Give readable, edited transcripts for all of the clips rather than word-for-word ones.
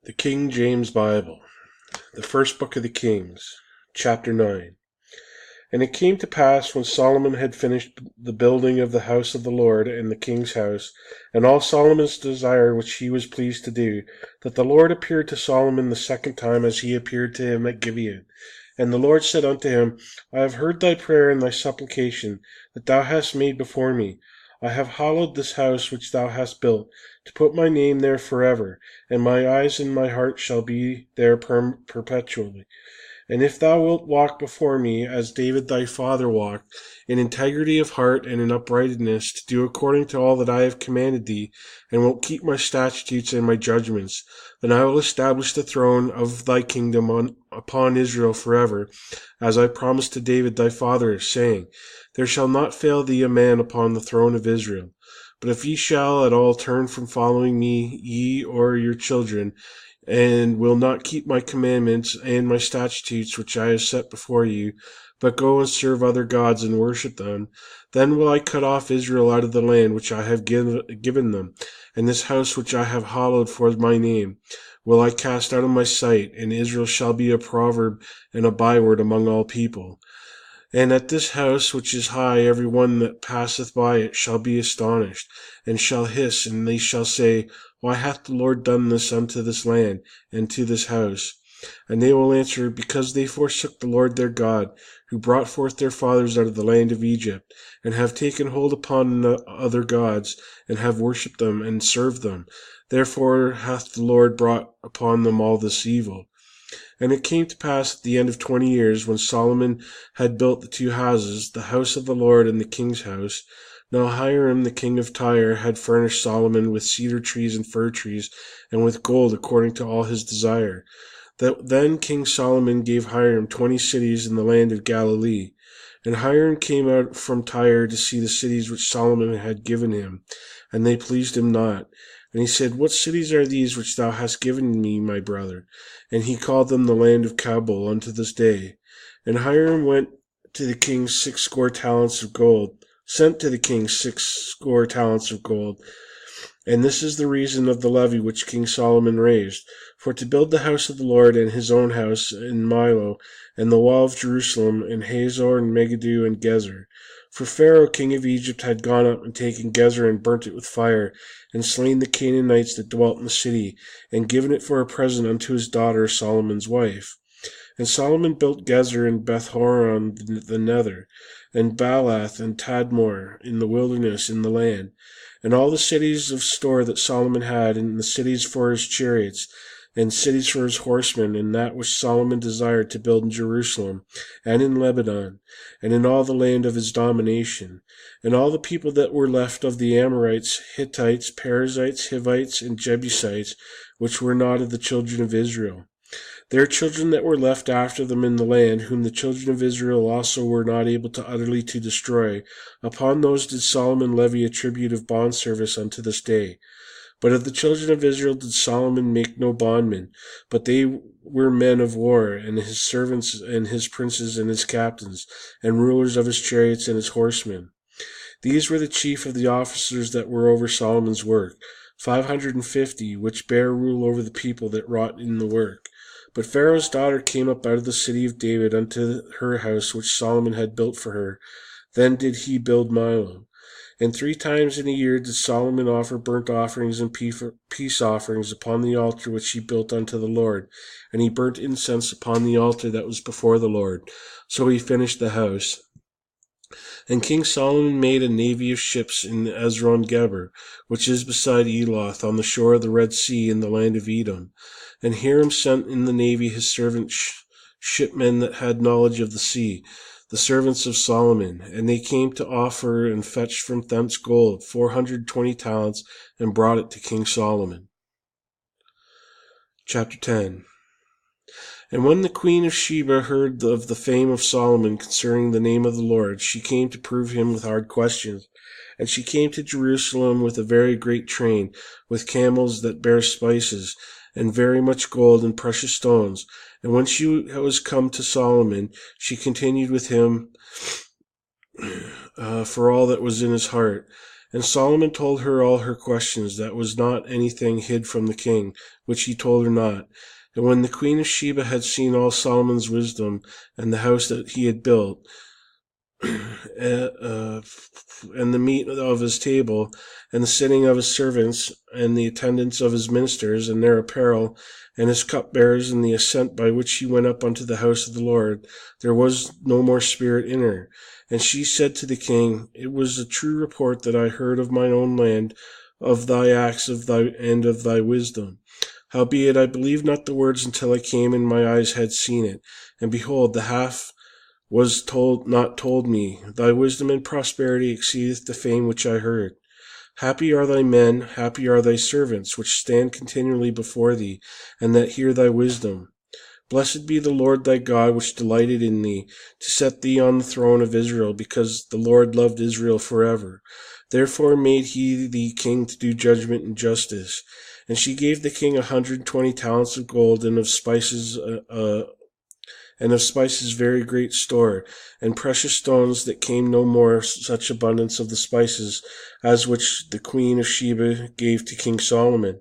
The King James Bible, the first book of the Kings, chapter 9. And it came to pass, when Solomon had finished the building of the house of the Lord and the king's house, and all Solomon's desire which he was pleased to do, that the Lord appeared to Solomon the second time, as he appeared to him at Gibeon. And the Lord said unto him, I have heard thy prayer and thy supplication that thou hast made before me. I have hallowed this house which thou hast built, to put my name there forever, and my eyes and my heart shall be there perpetually. And if thou wilt walk before me, as David thy father walked, in integrity of heart and in uprightness, to do according to all that I have commanded thee, and wilt keep my statutes and my judgments, then I will establish the throne of thy kingdom upon Israel forever, as I promised to David thy father, saying, There shall not fail thee a man upon the throne of Israel. But if ye shall at all turn from following me, ye or your children, and will not keep my commandments and my statutes which I have set before you, but go and serve other gods and worship them, then will I cut off Israel out of the land which I have given them, and this house which I have hallowed for my name will I cast out of my sight, and Israel shall be a proverb and a byword among all people. And at this house which is high, every one that passeth by it shall be astonished, and shall hiss, and they shall say, Why hath the Lord done this unto this land, and to this house? And they will answer, Because they forsook the Lord their God, who brought forth their fathers out of the land of Egypt, and have taken hold upon other gods, and have worshipped them, and served them. Therefore hath the Lord brought upon them all this evil. And it came to pass at the end of 20 years, when Solomon had built the two houses, the house of the Lord and the king's house. Now Hiram the king of Tyre had furnished Solomon with cedar trees and fir trees, and with gold according to all his desire. Then King Solomon gave Hiram 20 cities in the land of Galilee. And Hiram came out from Tyre to see the cities which Solomon had given him, and they pleased him not. And he said, What cities are these which thou hast given me, my brother? And he called them the land of Cabul unto this day. And Hiram sent to the king 60 talents of gold. And this is the reason of the levy which King Solomon raised, for to build the house of the Lord, and his own house in Milo, and the wall of Jerusalem, and Hazor, and Megiddo, and Gezer. For Pharaoh king of Egypt had gone up and taken Gezer, and burnt it with fire, and slain the Canaanites that dwelt in the city, and given it for a present unto his daughter Solomon's wife. And Solomon built Gezer and Beth-horon the nether, and Baalath and Tadmor in the wilderness in the land, and all the cities of store that Solomon had, and the cities for his chariots, and cities for his horsemen, and that which Solomon desired to build in Jerusalem, and in Lebanon, and in all the land of his domination, and all the people that were left of the Amorites, Hittites, Perizzites, Hivites, and Jebusites, which were not of the children of Israel. Their children that were left after them in the land, whom the children of Israel also were not able to utterly to destroy, upon those did Solomon levy a tribute of bondservice unto this day. But of the children of Israel did Solomon make no bondmen, but they were men of war, and his servants, and his princes, and his captains, and rulers of his chariots and his horsemen. These were the chief of the officers that were over Solomon's work, 550, which bare rule over the people that wrought in the work. But Pharaoh's daughter came up out of the city of David unto her house which Solomon had built for her. Then did he build Milo. And 3 times in a year did Solomon offer burnt offerings and peace offerings upon the altar which he built unto the Lord. And he burnt incense upon the altar that was before the Lord. So he finished the house. And King Solomon made a navy of ships in Ezron-geber, which is beside Eloth, on the shore of the Red Sea in the land of Edom. And Hiram sent in the navy his servant shipmen that had knowledge of the sea, the servants of Solomon, and they came to offer and fetched from thence gold, 420 talents, and brought it to King Solomon. Chapter 10. And when the queen of Sheba heard of the fame of Solomon concerning the name of the Lord, she came to prove him with hard questions. And she came to Jerusalem with a very great train, with camels that bare spices, and very much gold and precious stones. And when she was come to Solomon, she continued with him for all that was in his heart. And Solomon told her all her questions. That was not anything hid from the king, which he told her not. And when the queen of Sheba had seen all Solomon's wisdom, and the house that he had built, and the meat of his table, and the sitting of his servants, and the attendance of his ministers, and their apparel, and his cupbearers, and the ascent by which he went up unto the house of the Lord, there was no more spirit in her. And she said to the king, It was a true report that I heard of mine own land, of thy acts of thy wisdom. Howbeit I believed not the words until I came, and my eyes had seen it. And behold, the half was not told me. Thy wisdom and prosperity exceedeth the fame which I heard. Happy are thy men, happy are thy servants, which stand continually before thee, and that hear thy wisdom. Blessed be the Lord thy God, which delighted in thee, to set thee on the throne of Israel, because the Lord loved Israel forever. Therefore made he thee king to do judgment and justice. And she gave the king 120 talents of gold, and of spices very great store, and precious stones, that came no more such abundance of the spices as which the queen of Sheba gave to King Solomon.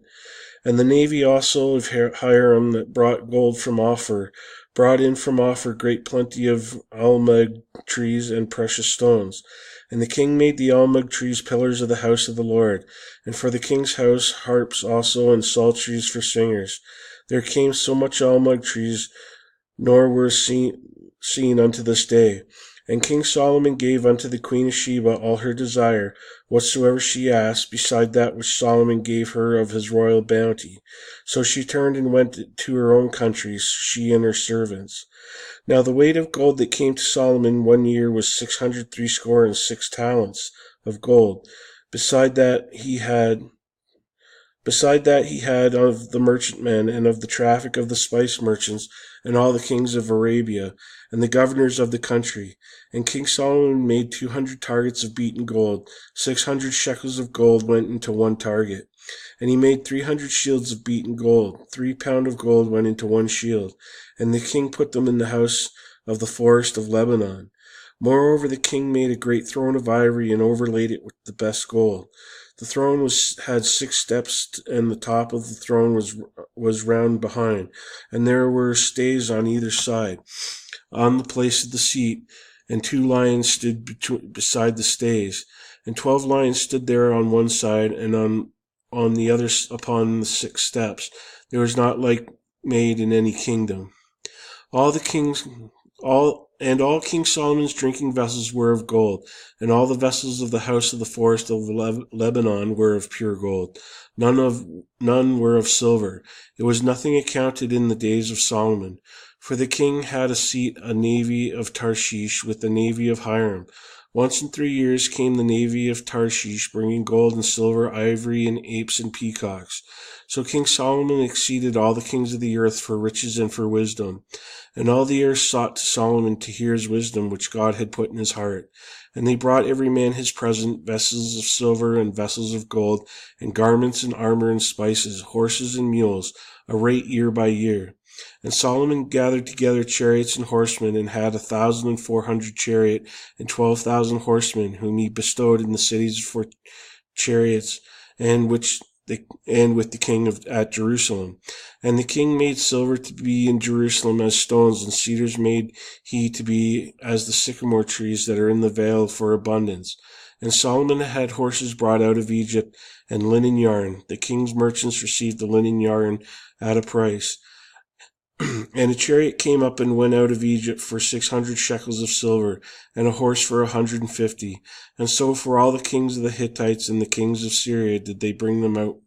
And the navy also of Hiram, that brought gold from Ophir, brought in from Ophir great plenty of almug trees and precious stones. And the king made the almug trees pillars of the house of the Lord, and for the king's house harps also, and psalteries for singers. There came so much almug trees, nor were seen unto this day. And King Solomon gave unto the queen of Sheba all her desire, whatsoever she asked, beside that which Solomon gave her of his royal bounty. So she turned and went to her own country, she and her servants. Now the weight of gold that came to Solomon one year was 666 talents of gold. Beside that he had of the merchantmen, and of the traffic of the spice merchants, and all the kings of Arabia, and the governors of the country. And King Solomon made 200 targets of beaten gold. 600 shekels of gold went into one target. And he made 300 shields of beaten gold. 3 pounds of gold went into one shield. And the king put them in the house of the forest of Lebanon. Moreover, the king made a great throne of ivory, and overlaid it with the best gold. The throne had 6 steps, and the top of the throne was round behind, and there were stays on either side, on the place of the seat, and 2 lions stood beside the stays, and 12 lions stood there on one side, and on the other upon the 6 steps. There was not like made in any kingdom. All King Solomon's drinking vessels were of gold, and all the vessels of the house of the forest of Lebanon were of pure gold. None were of silver. It was nothing accounted in the days of Solomon. For the king had a navy of Tarshish with the navy of Hiram. Once in 3 years came the navy of Tarshish, bringing gold and silver, ivory, and apes and peacocks. So King Solomon exceeded all the kings of the earth for riches and for wisdom. And all the earth sought to Solomon to hear his wisdom, which God had put in his heart. And they brought every man his present, vessels of silver and vessels of gold, and garments and armor and spices, horses and mules, a rate year by year. And Solomon gathered together chariots and horsemen, and had 1,400 chariot and 12,000 horsemen, whom he bestowed in the cities for chariots, and with the king at Jerusalem. And the king made silver to be in Jerusalem as stones, and cedars made he to be as the sycamore trees that are in the vale for abundance. And Solomon had horses brought out of Egypt, and linen yarn. The king's merchants received the linen yarn at a price. And a chariot came up and went out of Egypt for 600 shekels of silver, and a horse for 150. And so for all the kings of the Hittites and the kings of Syria did they bring them out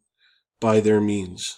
by their means.